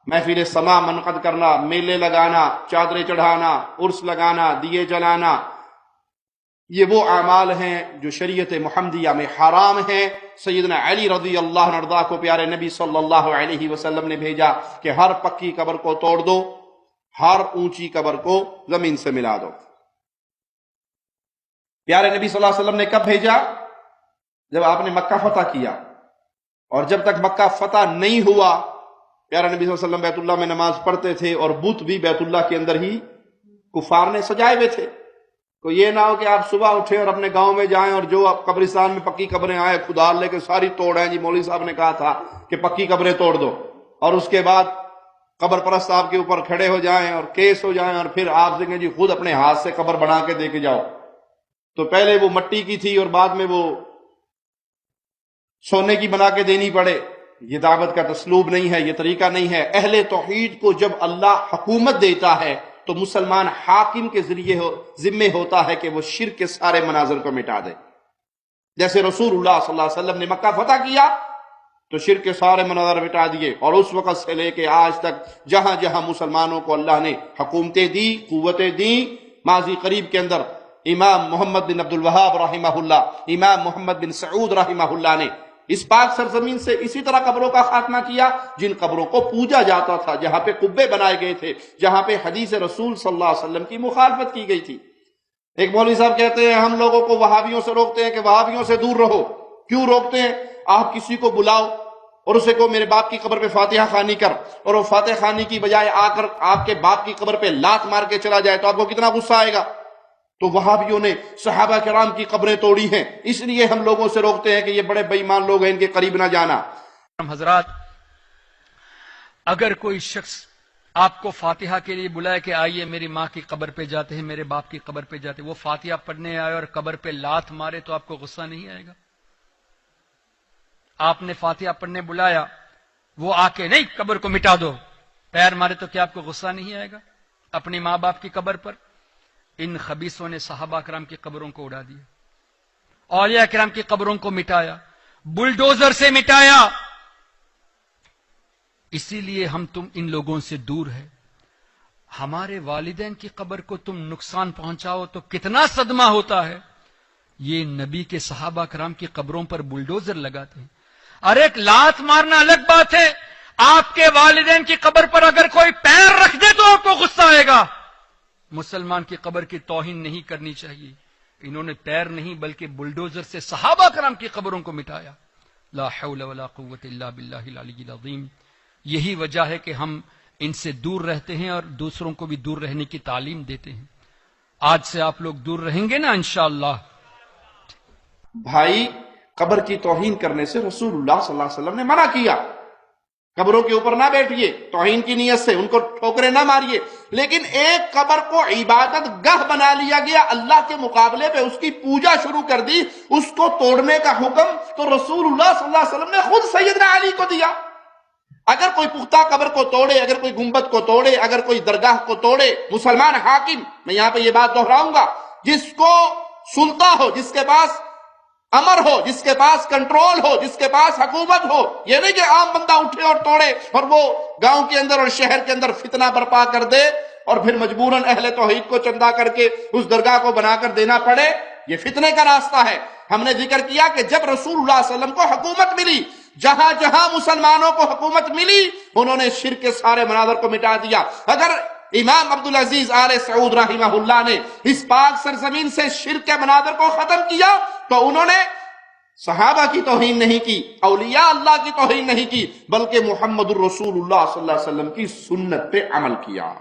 محفل سما منعقد کرنا، میلے لگانا، چادریں چڑھانا، عرس لگانا، دیے جلانا، یہ وہ اعمال ہیں جو شریعت محمدیہ میں حرام ہیں۔ سیدنا علی رضی اللہ عنہ کو پیارے نبی صلی اللہ علیہ وسلم نے بھیجا کہ ہر پکی قبر کو توڑ دو، ہر اونچی قبر کو زمین سے ملا دو۔ پیارے نبی صلی اللہ علیہ وسلم نے کب بھیجا؟ جب آپ نے مکہ فتح کیا، اور جب تک مکہ فتح نہیں ہوا پیارے نبی صلی اللہ علیہ وسلم بیت اللہ میں نماز پڑھتے تھے، اور بت بھی بیت اللہ کے اندر ہی کفار نے سجائے ہوئے تھے۔ تو یہ نہ ہو کہ آپ صبح اٹھے اور اپنے گاؤں میں جائیں اور جو آپ قبرستان میں پکی قبریں آئے خدا لے کے ساری توڑیں، جی مولوی صاحب نے کہا تھا کہ پکی قبریں توڑ دو، اور اس کے بعد قبر پرست آپ کے اوپر کھڑے ہو جائیں اور کیس ہو جائیں، اور پھر آپ دیکھیں جی خود اپنے ہاتھ سے قبر بنا کے دے کے جاؤ۔ تو پہلے وہ مٹی کی تھی اور بعد میں وہ سونے کی بنا کے دینی پڑے۔ یہ دعوت کا اسلوب نہیں ہے، یہ طریقہ نہیں ہے۔ اہل توحید کو جب اللہ حکومت دیتا ہے تو مسلمان حاکم کے ذریعے ذمہ ہوتا ہے کہ وہ شرک کے سارے مناظر کو مٹا دے۔ جیسے رسول اللہ صلی اللہ علیہ وسلم نے مکہ فتح کیا تو شرک کے سارے مناظر مٹا دیے، اور اس وقت سے لے کے آج تک جہاں جہاں مسلمانوں کو اللہ نے حکومتیں دی، قوتیں دی، ماضی قریب کے اندر امام محمد بن عبد الوہاب رحمہ اللہ، امام محمد بن سعود رحمہ اللہ نے اس پاک سرزمین سے اسی طرح قبروں کا خاتمہ کیا جن قبروں کو پوجا جاتا تھا، جہاں پہ قبے بنائے گئے تھے، جہاں پہ حدیث رسول صلی اللہ علیہ وسلم کی مخالفت کی گئی تھی۔ ایک مولوی صاحب کہتے ہیں ہم لوگوں کو وہابیوں سے روکتے ہیں کہ وہابیوں سے دور رہو۔ کیوں روکتے ہیں؟ آپ کسی کو بلاؤ اور اسے کو میرے باپ کی قبر پہ فاتحہ خوانی کر، اور وہ فاتحہ خوانی کی بجائے آ کر آپ کے باپ کی قبر پہ لات مار کے چلا جائے تو آپ کو کتنا غصہ آئے گا؟ تو وہابیوں نے صحابہ کرام کی قبریں توڑی ہیں، اس لیے ہم لوگوں سے روکتے ہیں کہ یہ بڑے بے ایمان لوگ ہیں، ان کے قریب نہ جانا۔ حضرات، اگر کوئی شخص آپ کو فاتحہ کے لیے بلائے کہ آئیے میری ماں کی قبر پہ جاتے ہیں، میرے باپ کی قبر پہ جاتے ہیں، وہ فاتحہ پڑھنے آئے اور قبر پہ لات مارے تو آپ کو غصہ نہیں آئے گا؟ آپ نے فاتحہ پڑھنے بلایا، وہ آ کے نہیں قبر کو مٹا دو، پیر مارے تو کیا آپ کو غصہ نہیں آئے گا؟ اپنی ماں باپ کی قبر پر ان خبیثوں نے صحابہ کرام کی قبروں کو اڑا دیا، اولیاء کرام کی قبروں کو مٹایا، بلڈوزر سے مٹایا۔ اسی لیے ہم تم ان لوگوں سے دور ہے۔ ہمارے والدین کی قبر کو تم نقصان پہنچاؤ تو کتنا صدمہ ہوتا ہے۔ یہ نبی کے صحابہ کرام کی قبروں پر بلڈوزر لگاتے ہیں۔ اور ایک لات مارنا الگ بات ہے، آپ کے والدین کی قبر پر اگر کوئی پیر رکھ دے تو آپ کو غصہ آئے گا۔ مسلمان کی قبر کی توہین نہیں کرنی چاہیے۔ انہوں نے پیر نہیں بلکہ بلڈوزر سے صحابہ کرام کی قبروں کو مٹایا۔ لا حول ولا قوت الا باللہ العلی العظیم۔ یہی وجہ ہے کہ ہم ان سے دور رہتے ہیں اور دوسروں کو بھی دور رہنے کی تعلیم دیتے ہیں۔ آج سے آپ لوگ دور رہیں گے نا انشاءاللہ؟ بھائی، قبر کی توہین کرنے سے رسول اللہ صلی اللہ علیہ وسلم نے منع کیا۔ قبروں کے اوپر نہ بیٹھیے توہین کی نیت سے، ان کو ٹھوکریں نہ ماریے، لیکن ایک قبر کو عبادت گاہ بنا لیا گیا، اللہ کے مقابلے پہ اس کی پوجا شروع کر دی، اس کو توڑنے کا حکم تو رسول اللہ صلی اللہ علیہ وسلم نے خود سیدنا علی کو دیا۔ اگر کوئی پختہ قبر کو توڑے، اگر کوئی گنبد کو توڑے، اگر کوئی درگاہ کو توڑے، مسلمان حاکم، میں یہاں پہ یہ بات دہراؤں گا، جس کو سلطہ ہو، جس کے پاس امر ہو، جس کے پاس کنٹرول ہو، جس کے پاس حکومت ہو، یہ نہیں کہ عام بندہ اٹھے اور توڑے اور وہ گاؤں کے اندر اور شہر کے اندر فتنہ برپا کر دے اور پھر مجبوراً اہل توحید کو چندہ کر کے اس درگاہ کو بنا کر دینا پڑے۔ یہ فتنے کا راستہ ہے۔ ہم نے ذکر کیا کہ جب رسول اللہ صلی اللہ علیہ وسلم کو حکومت ملی، جہاں جہاں مسلمانوں کو حکومت ملی انہوں نے شرک کے سارے مناظر کو مٹا دیا۔ اگر امام عبدالعزیز آل سعود رحمہ اللہ نے اس پاک سرزمین سے شرک کے مناظر کو ختم کیا تو انہوں نے صحابہ کی توہین نہیں کی، اولیاء اللہ کی توہین نہیں کی، بلکہ محمد الرسول اللہ صلی اللہ علیہ وسلم کی سنت پہ عمل کیا۔